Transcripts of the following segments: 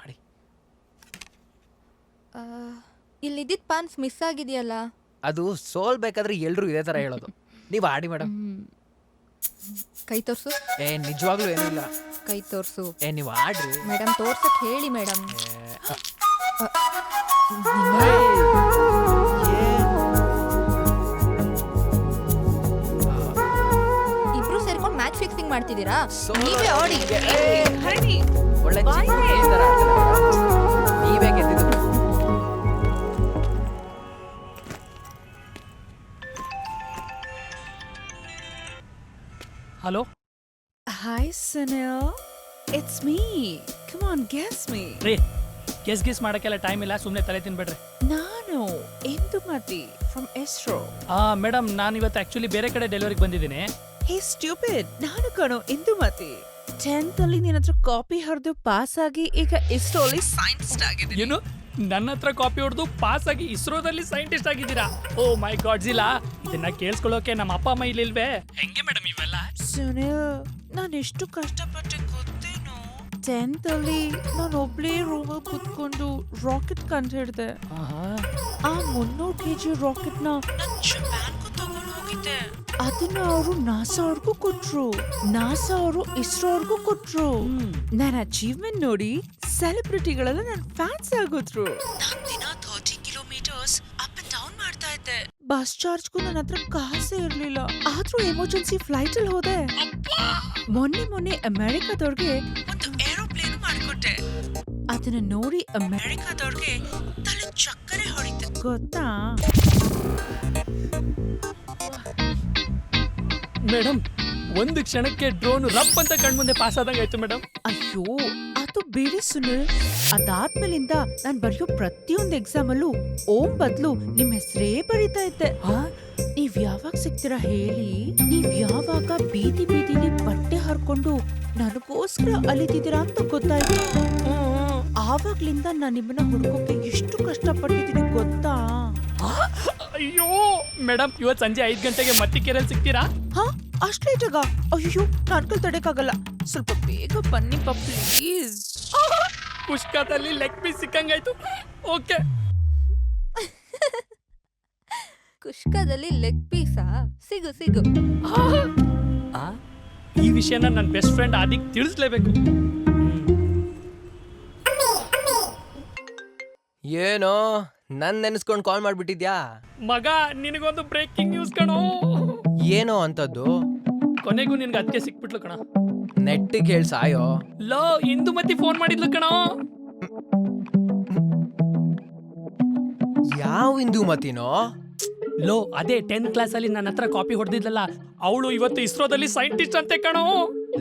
ಆಡಿ. ಇಲ್ಲಿದ್ದಿದ್ದ Pond's miss ಆಗಿದೆಯಲ್ಲ. ಅದು ಸೋಲ್ಬೇಕಾದ್ರೆ ಎಲ್ರು ಇದೇ ತರ ಹೇಳೋದು. ನೀವು ಆಡಿ ಮೇಡಮ್. ಕೈ ತೋರ್ಸು. ನಿಜವಾಗ್ಲೂ ಏನಿಲ್ಲ. ಕೈ ತೋರ್ಸು. ನೀವು ಆಡ್ರಿ ಮೇಡಮ್, ತೋರ್ಸಕ್ ಹೇಳಿ ಮೇಡಮ್. ಇಬ್ರು ಸೇರ್ಕೊಂಡು ಮ್ಯಾಚ್ ಫಿಕ್ಸಿಂಗ್ ಮಾಡ್ತಿದ್ದೀರಾ? ನೀವೇ ಆಡಿ. ಒಳ್ಳೆ ನೀವೇ ಗೆದ್ದಿದ್ದು. Hello. Hi, Sunil. It's me. Come on, guess me. ರೀ, ಗೆಸ್ ಮಾಡಕ್ಕೆಲ್ಲ ಟೈಮ್ ಇಲ್ಲ, ಸುಮ್ಮನೆ ತಲೆ ತಿನ್ಬೇಡ್ರಿ. ನಾನು ಇಂದುಮತಿ from ISRO. ಮೇಡಮ್, ನಾನು ಇವತ್ತು ಆಕ್ಚುಲಿ ಬೇರೆ ಕಡೆ ಡೆಲಿವರಿಗೆ ಬಂದಿದ್ದೀನಿ. Hey, stupid. ನಾನು ಕಣೋ ಇಂದುಮತಿ. 10th ಅಲ್ಲಿ ನಿನ್ನ ಹತ್ರ ಕಾಪಿ ಹರಿದು ಪಾಸ್ ಆಗಿ ಈಗ ISRO ಅಲ್ಲಿ ಸೈಂಟಿಸ್ಟ್ ಆಗಿದ್ದೀನಿ. ಏನು, ನನ್ನ ಹತ್ರ ಕಾಪಿ ಹೊಡೆದು ಪಾಸ್ ಆಗಿ ಇಸ್ರೋದಲ್ಲಿ ಸೈಂಟಿಸ್ಟ್ ಆಗಿದ್ದೀರಾ? ಓ ಮೈ ಗಾಡ್ ಜಿಲಾ, ಇದನ್ನ ಕೇಳಿಸ್ಕೊಳ್ಳೋಕೆ ನಮ್ಮ ಅಪ್ಪ ಅಮ್ಮ ಇಲ್ಲಿಲ್ವೇ? ಹೆಂಗೆ ಮೇಡಮ್ ಇವೆಲ್ಲ? ಸುನಿಲ್, ನಾನು ಎಷ್ಟು ಕಷ್ಟಪಟ್ಟೆ ಗೊತ್ತೇನೋ. 10th ಅಲ್ಲಿ ನಾನು ಒಬ್ಳೇ ರೂಮಲ್ಲಿ ಕುತ್ಕೊಂಡು ರಾಕೆಟ್ ಕಂಡು ಹಿಡ್ದೆ. ಆ 300 kg ರಾಕೆಟ್ ನ ಜಪಾನ್ಗೂ ತಗೊಂಡು ಹೋಗಿದ್ದೆ. ಅದನ್ನ ಅವರು ನಾಸಾ ಅವ್ರಿಗೂ ಕೊಟ್ರು, ನಾಸಾ ಅವರು ಇಸ್ರೋ ಅವ್ರಿಗೂ ಕೊಟ್ರು. ನನ್ನ ಅಚೀವ್ಮೆಂಟ್ ನೋಡಿ ಸೆಲೆಬ್ರಿಟಿಗಳೆಲ್ಲ ನನ್ನ ಫ್ಯಾನ್ಸ್ ಆಗೋದ್ರು. ನಾನು ದಿನ 30 ಕಿಲೋಮೀಟರ್ಸ್ ಅಪ್ ಅಂಡ್ ಡೌನ್ ಮಾಡ್ತಾ ಇದ್ದೆ. ಬಸ್ ಚಾರ್ಜ್ಗೂ ನನ್ನ ಹತ್ರ ಕಾಸೇ ಇರ್ಲಿಲ್ಲ, ಆದ್ರೂ ಎಮರ್ಜೆನ್ಸಿ ಫ್ಲೈಟ್ ಅಲ್ಲಿ ಹೋದೆ. ಮೊನ್ನೆ ಅಮೆರಿಕಾದವ್ರಿಗೆ ಒಂದು ಏರೋಪ್ಲೇನ್ ಮಾಡಿಕೊಟ್ಟೆ. ಅದನ್ನ ನೋಡಿ ಅಮೆರಿಕಾದವ್ರಿಗೆ ತಲೆ ಚಕ್ಕರೆ ಹೊಡಿತು ಗೊತ್ತಾ? ಮೇಡಮ್, ಒಂದು ಕ್ಷಣಕ್ಕೆ ಡ್ರೋನ್ ರಪ್ ಅಂತ ಕಣ್ಮುಂದೆ ಪಾಸ್ ಆದಂಗೆ ಆಯ್ತು ಮೇಡಮ್. ಅಯ್ಯೋ, ಅದು ಬಿಡಿ ಸುನಿಲ್. ಅದಾದ್ಮೇಲಿಂದ ನಾನ್ ಬರೆಯೋ ಪ್ರತಿಯೊಂದು ಎಕ್ಸಾಮ್ ಅಲ್ಲೂ ಓಂ ಬದ್ಲು ನಿಮ್ ಹೆಸರೇ ಬರೀತಾ ಇದ್ದೆ. ನೀವ್ ಯಾವಾಗ ಸಿಗ್ತೀರಾ ಹೇಳಿ? ನೀವ್ ಯಾವಾಗ ಬೀದಿ ಬೀದಿಲಿ ಬಟ್ಟೆ ಹರ್ಕೊಂಡು ನನಗೋಸ್ಕರ ಅಲಿತಿದ್ದೀರಾ ಅಂತ ಗೊತ್ತಾಯ್ತು. ಆವಾಗ್ಲಿಂದ ನಾನ್ ನಿಮ್ಮನ್ನ ಹುಡ್ಕೋಕೆ ಎಷ್ಟು ಕಷ್ಟಪಟ್ಟಿದ್ದೀನಿ ಗೊತ್ತಾ? ಅಯ್ಯೋ ಮೇಡಮ್, ಇವತ್ತು ಸಂಜೆ 5 ಗಂಟೆಗೆ ಮತ್ತಿಕೆರೆಯಲ್ಲಿ ಸಿಗ್ತೀರಾ? ಅಷ್ಟ್ ಲೇಟಾಗ? ಅಯ್ಯೋ, ನಾನ್ಕಲ್ ತಡೆಯಕ್ಕಾಗಲ್ಲ, ಸ್ವಲ್ಪ ಬೇಗ ಬನ್ನಿ ಪ್ಲೀಸ್. ಪುಷ್ಕದಲ್ಲಿ ಲೆಗ್ ಪೀಸ್ ಸಿಕ್ಕಂಗಾಯ್ತು. ಓಕೆ. ಕುಷ್ಕದಲ್ಲಿ ಲೆಗ್ ಪೀಸಾ? ಸಿಗು. ಈ ವಿಷಯನ ನನ್ನ ಬೆಸ್ಟ್ ಫ್ರೆಂಡ್ ಆದಿಕ್ ತಿಳಿಸ್ಲೇಬೇಕು. ಏನೋ ನನ್ ನೆನ್ಸ್ಕೊಂಡ್ ಕಾಲ್ ಮಾಡ್ಬಿಟ್ಟಿದ್ಯಾ? ಮಗ, ನಿನಗೊಂದು ಬ್ರೇಕಿಂಗ್ ನ್ಯೂಸ್ ಕಣೋ. ಏನೋ ಅಂತದ್ದು? ಕೊನೆಗೂ ನಿನ್ಗೆ ಅದಕ್ಕೆ ಸಿಕ್ಬಿಟ್ಲು ಕಣ. ನೆಟ್ಟಿಗೆ ಹೇಳ್ ಸಾಯೋ. ಲೋ, ಇಂದುಮತಿ ಫೋನ್ ಮಾಡಿದ್ಲು ಕಣೋ. ಯಾವ ಇಂದುಮತಿನೋ? ಲೋ, ಅದೇ 10th ಕ್ಲಾಸಲ್ಲಿ ನನ್ನ ಹತ್ರ ಕಾಪಿ ಹೊಡೆದಿದ್ಲಲ್ಲ, ಅವಳು ಇವತ್ತು ಇಸ್ರೋದಲ್ಲಿ ಸೈಂಟಿಸ್ಟ್ ಅಂತೆ ಕಣೋ.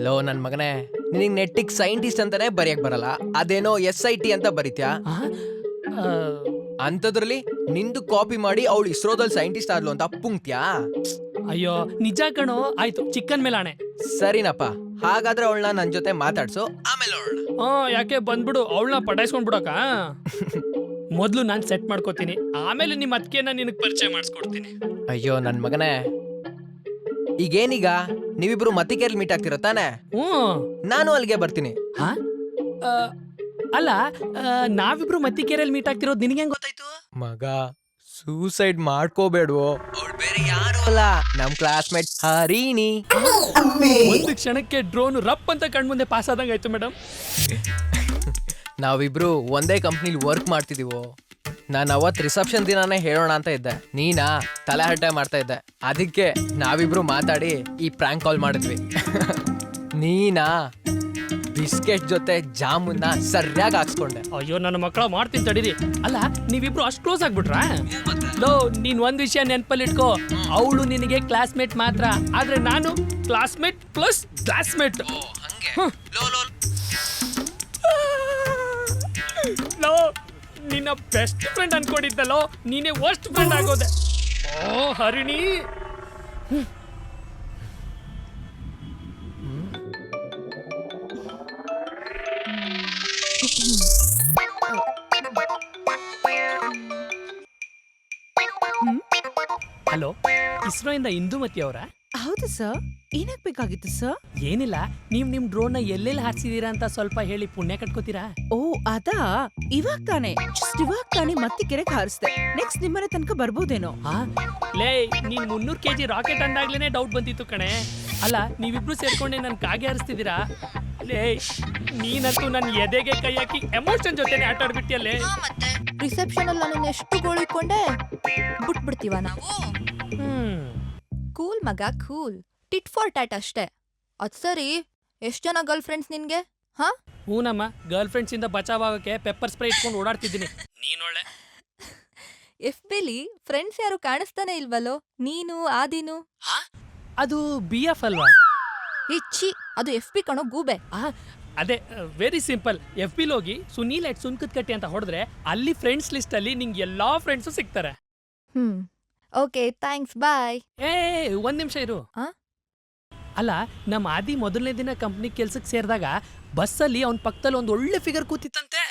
ಲೋ ನನ್ ಮಗನೇ, ನಿನಗ್ ನೆಟ್ಟಿಗ್ ಸೈಂಟಿಸ್ಟ್ ಅಂತಾನೆ ಬರೆಯಕ್ ಬರಲ್ಲ, ಅದೇನೋ SIT ಅಂತ ಬರೀತ್ಯಾ? ಅಂತದ್ರಲ್ಲಿ ನಿಂದು ಕಾಪಿ ಮಾಡಿ ಅವಳು ಇಸ್ರೋದಲ್ಲಿ ಸೈಂಟಿಸ್ಟ್ ಆದ್ಲು ಅಂತ ಪುಂಕ್ತ್ಯಾ? ಅಯ್ಯೋ ನಿಜ ಕಣೋ. ಆಯ್ತು, ಚಿಕ್ಕನ್ ಮೇಲೆ ಆಣೆ. ಸರಿನಪ್ಪ, ಹಾಗಾದ್ರೆ ಅವಳನ್ನ ನನ್ ಜೊತೆ ಮಾತಾಡ್ಸು, ಆಮೇಲೆ ನೋಡೋಣ. ಯಾಕೆ ಬಂದ್ಬಿಡು, ಅವಳನ್ನ ಪಟಾಯಿಸ್ಕೊಂಡ್ಬಿಡಕ. ಮೊದ್ಲು ನಾನ್ ಸೆಟ್ ಮಾಡ್ಕೋತೀನಿ, ಆಮೇಲೆ ನಿಮ್ ಅತ್ತಿಗೆನ ನಿನಗ್ ಪರಿಚಯ ಮಾಡಿಸ್ಕೊಡ್ತೀನಿ. ಅಯ್ಯೋ ನನ್ ಮಗನೇ, ಈಗೇನೀಗ ನೀವಿಬ್ರು ಮತ್ತಿಕೆರೆಯಲ್ಲಿ ಮೀಟ್ ಆಗ್ತಿರೋ ತಾನೆ? ನಾನು ಅಲ್ಲಿಗೆ ಬರ್ತೀನಿ. ಅಲ್ಲ, ನಾವಿಬ್ರು ಮತ್ತಿಕೆರೆಯಲ್ಲಿ ಮೀಟ್ ಆಗ್ತಿರೋದು ನಿನಗೆ ಹೆಂಗ್ ಗೊತ್ತಾಯ್ತು? ಮಗ, ಸೂಸೈಡ್ ಮಾಡ್ಕೋಬೇಡ್ವೋ, ಅವಳು ಬೇರೆ ಯಾರು ಅಲ್ಲ, ನಮ್ ಕ್ಲಾಸ್ಮೇಟ್ ಹರಿಣಿ. ಒಂದು ಕ್ಷಣಕ್ಕೆ ಡ್ರೋನ್ ರಪ್ ಅಂತ ಕಣ್ಮುಂದೆ ಪಾಸ್ ಆದಂಗ ಆಯ್ತು ಮೇಡಮ್. ನಾವಿಬ್ರು ಒಂದೇ ಕಂಪ್ನಿಲಿ ವರ್ಕ್ ಮಾಡ್ತಿದೀವೋ. ನಾನು ಅವತ್ ರಿಸೆಪ್ಷನ್ ದಿನಾನೇ ಹೇಳೋಣ ಅಂತ ಇದ್ದೆ, ನೀನಾ ತಲೆ ಹರಟೆ ಮಾಡ್ತಾ ಇದ್ದೆ, ಅದಕ್ಕೆ ನಾವಿಬ್ರು ಮಾತಾಡಿ ಈ ಪ್ರ್ಯಾಂಕ್ ಕಾಲ್ ಮಾಡಿದ್ವಿ. ನೀನಾ ಬಿಸ್ಕೆಟ್ ಜೊತೆ ಜಾಮೂನ್ನ ಸರಿಯಾಗಿ ಹಾಕ್ಸ್ಕೊಂಡೆ. ಅಯ್ಯೋ ನನ್ನ ಮಕ್ಕಳ, ಮಾಡ್ತೀನಿ ತಡೀರಿ. ಅಲ್ಲ, ನೀವಿಬ್ರು ಅಷ್ಟು ಕ್ಲೋಸ್ ಆಗ್ಬಿಟ್ರಾ? ಲೋ, ನೀನ್ ಒಂದ್ ವಿಷಯ ನೆನ್ಪಲ್ಲಿಟ್ಕೋ, ಅವಳು ನಿನಗೆ ಕ್ಲಾಸ್ಮೇಟ್ ಮಾತ್ರ, ಆದ್ರೆ ನಾನು ಕ್ಲಾಸ್ಮೇಟ್ ಪ್ಲಸ್ ಕ್ಲಾಸ್ಮೇಟ್. ಲೋ, ನಿನ್ನ ಬೆಸ್ಟ್ ಫ್ರೆಂಡ್ ಅನ್ಕೊಂಡಿದ್ದಲ್ಲೋ, ನೀನೇ ವರ್ಸ್ಟ್ ಫ್ರೆಂಡ್ ಆಗೋದೆ. ಓ ಹರಿಣಿ. ಹಲೋ, ಇಸ್ರೋ ಇಂದ ಇಂದುಮತಿ ಅವರಾ? ಹೌದು ಸರ್. ಏನಕ್ ಬೇಕಾಗಿತ್ತು ಸರ್? ಏನಿಲ್ಲ, ನಿಮ್ ಡ್ರೋನ್ನ ಎಲ್ಲೆಲ್ಲಿ ಹಾರಿಸಿದೀರಾ ಅಂತ ಸ್ವಲ್ಪ ಹೇಳಿ ಪುಣ್ಯ ಕಟ್ಕೋತೀರಾ? ಓ ಅದಾ, ಇವಾಗ ತಾನೇ ಮತ್ತೆ ಕೆರೆಗೆ ಹಾರಿಸ್ದೆ. ನೆಕ್ಸ್ಟ್ ನಿಮ್ಮನೆ ತನಕ ಬರ್ಬೋದೇನೋ. ಹಾ ಲೇ, ನೀನ್ 300 kg ರಾಕೆಟ್ ಅಂದಾಗ್ಲೇನೆ ಡೌಟ್ ಬಂದಿತ್ತು ಕಣೆ. ಅಲ್ಲ, ನೀವಿಬ್ರು ಸೇರ್ಕೊಂಡೆ ನನ್ ಕಾಗೆ ಹಾರಿಸ್ತಿದ್ದೀರಾ? ಲೇ, ನೀನಂತೂ ನನ್ನ ಎದೆಗೆ ಕೈ ಹಾಕಿ ಎಮೋಷನ್ ಜೊತೆನೆ ಆಟ ಆಡ್ಬಿಟ್ಟಿಯಲ್ಲೇ. ಮತ್ತೆ ರಿಸೆಪ್ಷನ್ ಅಲ್ಲಿ ನನ್ನ ಎಷ್ಟು ಗೋಳಿಕೊಂಡೆ ಬಿಟ್ಬಿಡ್ತೀವ ನಾವು. ಕೂಲ್ ಮಗ ಕೂಲ್, ಟಿಟ್ ಫಾರ್ ಟ್ಯಾಟ್ ಅಷ್ಟೇ. ಅದ್ ಸರಿ, ಎಷ್ಟ್ ಜನ ಗರ್ಲ್ ಫ್ರೆಂಡ್ಸ್ ನಿನ್ಗೆ? ಹಾ ಹೂನಮ್ಮ, ಗರ್ಲ್ ಫ್ರೆಂಡ್ಸ್ ಇಂದ ಬಚಾವ್ ಆಗೋಕೆ ಪೆಪ್ಪರ್ ಸ್ಪ್ರೇ ಇಟ್ಕೊಂಡು ಓಡಾಡ್ತಿದ್ದೀನಿ. ನೀನೊಳ್ಳೆ ಎಫ್ ಬಿಲಿ ಫ್ರೆಂಡ್ಸ್ ಯಾರು ಕಾಣಿಸ್ತಾನೆ ಇಲ್ವಲ್ಲೋ? ನೀನು ಆದಿನು. ಅದು BF ಅಲ್ವಾ? ಇಚ್ಚಿ, ಅದು ಎಫ್ ಬಿ ಕಣೋ ಗೂಬೆ. ಅದೇ ವೆರಿ ಸಿಂಪಲ್. FB ಹೋಗಿ ಸುನೀಲ್ ಎಟ್ ಸುನ್ಕತ್ ಕಟ್ಟಿ ಅಂತ ಹೊಡೆದ್ರೆ ಅಲ್ಲಿ ಫ್ರೆಂಡ್ಸ್ ಲಿಸ್ಟ್ ಅಲ್ಲಿ ನಿಂಗೆ ಎಲ್ಲಾ ಫ್ರೆಂಡ್ಸು ಸಿಗ್ತಾರೆ. ಓಕೆ ಥ್ಯಾಂಕ್ಸ್, ಬಾಯ್. ಒಂದ್ ನಿಮಿಷ ಇರು. ಆ? ಅಲ್ಲ, ನಮ್ಮ ಆದಿ ಮೊದಲನೇ ದಿನ ಕಂಪ್ನಿ ಕೆಲ್ಸಕ್ಕೆ ಸೇರಿದಾಗ ಬಸ್ಸಲ್ಲಿ ಅವನ ಪಕ್ಕದಲ್ಲಿ ಒಂದು ಒಳ್ಳೆ ಫಿಗರ್ ಕೂತಿತ್ತಂತೆ.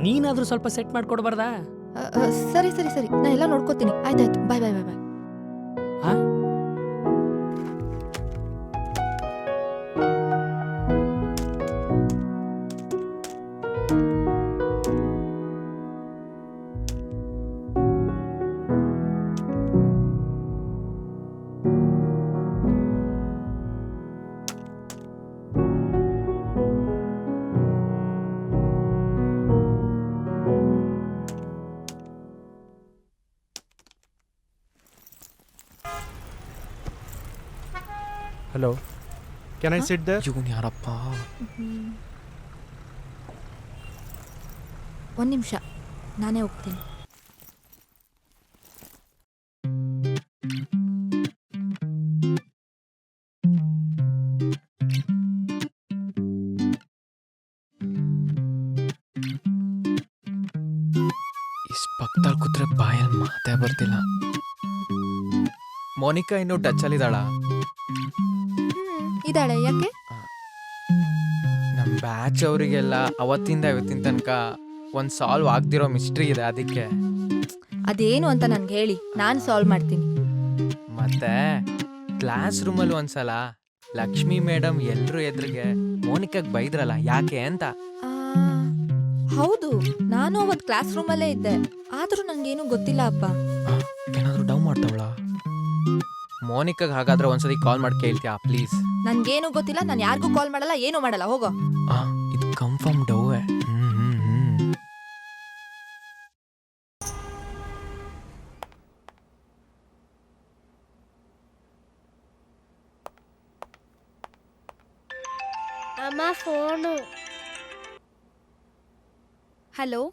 ನೀನಾದ್ರೂ ಸ್ವಲ್ಪ ಸೆಟ್ ಮಾಡ್ಕೊಡ್ಬಾರ್ದಾ? ಸರಿ ಸರಿ ಸರಿ, ನಾ ಎಲ್ಲ ನೋಡ್ಕೋತೀನಿ. ಆಯ್ತಾಯ್ತು, ಬಾಯ್ ಬಾಯ್ ಬಾಯ್ ಬಾಯ್. Hello. Can I sit there? ಇವನ್ ಯಾರಪ್ಪ? ಒಂದ್ ನಿಮಿಷ, ನಾನೇ ಹೋಗ್ತೀನಿ. ಇಷ್ಟ್ ಪಕ್ಕದಲ್ಲಿ ಕೂತ್ರೆ ಬಾಯಲ್ಲಿ ಮಾತೇ ಬರ್ತಿಲ್ಲ. ಮೋನಿಕಾ ಇನ್ನೂ ಟಚ್ ಅಲ್ಲಿದ್ದಾಳ? ಇದಾಳೆ, ಯಾಕೆ? ನಮ್ ಬ್ಯಾಚ್ ಅವರಿಗೆಲ್ಲ ಅವತ್ತಿಂದ ಇವತ್ತಿನ ತನಕ ಒಂದ್ ಸಾಲ್ವ್ ಆಗ್ದಿರೋ ಮಿಸ್ಟ್ರಿ ಇದೆ, ಅದಕ್ಕೆ. ಅದೇನು ಅಂತ ನನ್ಗೆ ಹೇಳಿ, ನಾನ್ ಸಾಲ್ವ್ ಮಾಡ್ತೀನಿ. ಮತ್ತೆ ಕ್ಲಾಸ್ ರೂಮಲ್ಲಿ ಒಂದ್ಸಲ ಲಕ್ಷ್ಮಿ ಮೇಡಮ್ ಎಲ್ರು ಎದುರಿಗೆ ಮೋನಿಕಾಗ್ ಬೈದ್ರಲ್ಲ, ಯಾಕೆ ಅಂತ. ಹೌದು, ನಾನು ಅವತ್ ಕ್ಲಾಸ್ ರೂಮಲ್ಲೇ ಇದ್ದೆ, ಆದ್ರೂ ನಂಗೇನು ಗೊತ್ತಿಲ್ಲ ಅಪ್ಪ. ಏನಾದ್ರು ಡೌ ಮಾಡ್ತಾವಳ? ಮೋನಿಕಾಗ್ ಹಾಗಾದ್ರೆ ಒಂದ್ಸತಿ ಕಾಲ್ ಮಾಡಿ ಕೇಳ್ತೀಯಾ ಪ್ಲೀಸ್? ನನ್ಗೇನು ಗೊತ್ತಿಲ್ಲ, ನಾನು ಯಾರಿಗೂ ಕಾಲ್ ಮಾಡಲ್ಲ, ಏನು ಮಾಡಲ್ಲ, ಹೋಗೋ. ಇದು ಕನ್ಫರ್ಮ್ ಡೌವೆ. ಅಮ್ಮ ಫೋನು. ಹಲೋ,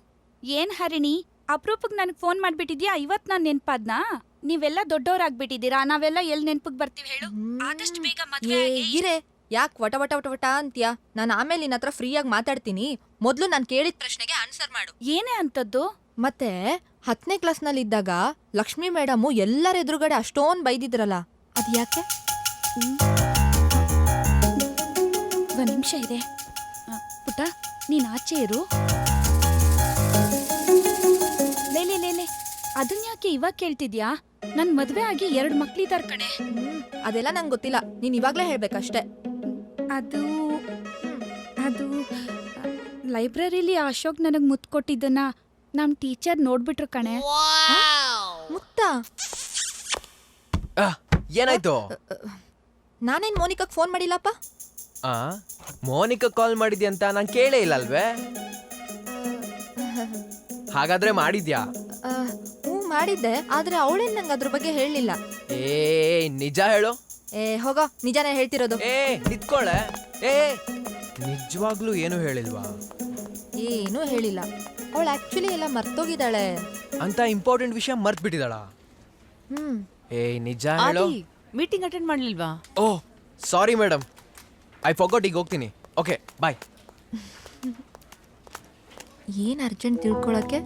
ಏನ್ ಹರಿಣಿ, ಅಪ್ರೂಪಕ್ಕೆ ನನಗೆ ಫೋನ್ ಮಾಡ್ಬಿಟ್ಟಿದ್ಯಾ? ಇವತ್ತು ನಾನು ನೆನ್ಪಾದ್ನಾ? ನೀವೆಲ್ಲ ದೊಡ್ಡವರಾಗ್ಬಿಟ್ಟಿದ್ದೀರಾ, ನಾವೆಲ್ಲ ಎಲ್ಲಿ ನೆನ್ಪಿಗೆ ಬರ್ತೀವಿ ಹೇಳು? ಆದಷ್ಟು ಬೇಗ ಮದ್ವೆ ಆಗಿ. ಇರೆ, ಯಾಕೆ ವಟ ವಟ ವಟ ವಟ ಅಂತ್ಯ? ನಾನು ಆಮೇಲೆ ನಿನ್ನ ಹತ್ರ ಫ್ರೀಯಾಗಿ ಮಾತಾಡ್ತೀನಿ. ಮೊದ್ಲು ನಾನು ಕೇಳಿದ ಪ್ರಶ್ನೆಗೆ ಆನ್ಸರ್ ಮಾಡು. ಏನೇ ಅಂತದ್ದು? ಮತ್ತೆ 10ನೇ ಕ್ಲಾಸ್ನಲ್ಲಿ ಇದ್ದಾಗ ಲಕ್ಷ್ಮಿ ಮೇಡಮು ಎಲ್ಲರ ಎದುರುಗಡೆ ಅಷ್ಟೊಂದು ಬೈದಿದ್ರಲ್ಲ, ಅದು ಯಾಕೆ? ಒಂದ್ ನಿಮಿಷ ಇದೆ ಪುಟ್ಟ, ನೀನ್ ಆಚೆ ಇರು. ಲೇಲೆ, ಅದನ್ನ ಯಾಕೆ ಇವಾಗ ಕೇಳ್ತಿದ್ಯಾ? ನನ್ ಮದ್ವೆ ಆಗಿ 2 ಮಕ್ಳಿದಾರ್ ಕಣೆ. ಅದೆಲ್ಲ ನಂಗೆ ಗೊತ್ತಿಲ್ಲ, ನೀನ್ ಇವಾಗ್ಲೇ ಹೇಳ್ಬೇಕಷ್ಟೇ. ಅದು ಲೈಬ್ರರಿಲಿ ಅಶೋಕ್ ನನಗ್ ಮುತ್ತು ಕೊಟ್ಟಿದ್ದನ್ನ ನಮ್ ಟೀಚರ್ ನೋಡ್ಬಿಟ್ರು ಕಣೆ. ಮುತ್ತ? ಏನಾಯ್ತು? ನಾನೇನ್ ಮೋನಿಕಾಗ್ ಫೋನ್ ಮಾಡಿಲ್ಲಪ್ಪ. ಮೋನಿಕಾ ಕಾಲ್ ಮಾಡಿದ್ಯಾ ಅಂತ ನಾನ್ ಕೇಳೇ ಇಲ್ಲ ಅಲ್ವೇ? ಹಾಗಾದ್ರೆ ಮಾಡಿದ್ಯಾ? ಹ್ಞೂ ಮಾಡಿದ್ದೆ, ಆದ್ರೆ ಅವಳೇನ್ ನಂಗೆ ಅದ್ರ ಬಗ್ಗೆ ಹೇಳಲಿಲ್ಲ. ನಿಜ ಹೇಳು. ಹೋಗೋ, ನಿಜಾನೇ ಹೇಳ್ತಿರೋದು. ನಿತ್ಕೊಳ್ಳೆ. ನಿಜವಾಗ್ಲೂ ಏನು ಹೇಳಿಲ್ವಾ? ಏನೂ ಹೇಳಿಲ್ಲ. ಅವಳು ಆಕ್ಚುಲಿ ಎಲ್ಲ ಮರ್ತೋಗಿದ್ದಾಳೆ. ಅಂತ ಇಂಪಾರ್ಟೆಂಟ್ ವಿಷಯ ಮರ್ತ್ ಬಿಟ್ಟಿದಾಳ? ನಿಜ ಹೇಳು. ಮೀಟಿಂಗ್ ಅಟೆಂಡ್ ಮಾಡ್ಲಿಲ್ವಾ? Oh sorry madam, I forgot. ಈಗ ಹೋಗ್ತೀನಿ. Okay bye. ಏನ್ ಅರ್ಜೆಂಟ್ ತಿಳ್ಕೊಳಕ್ಕೆ?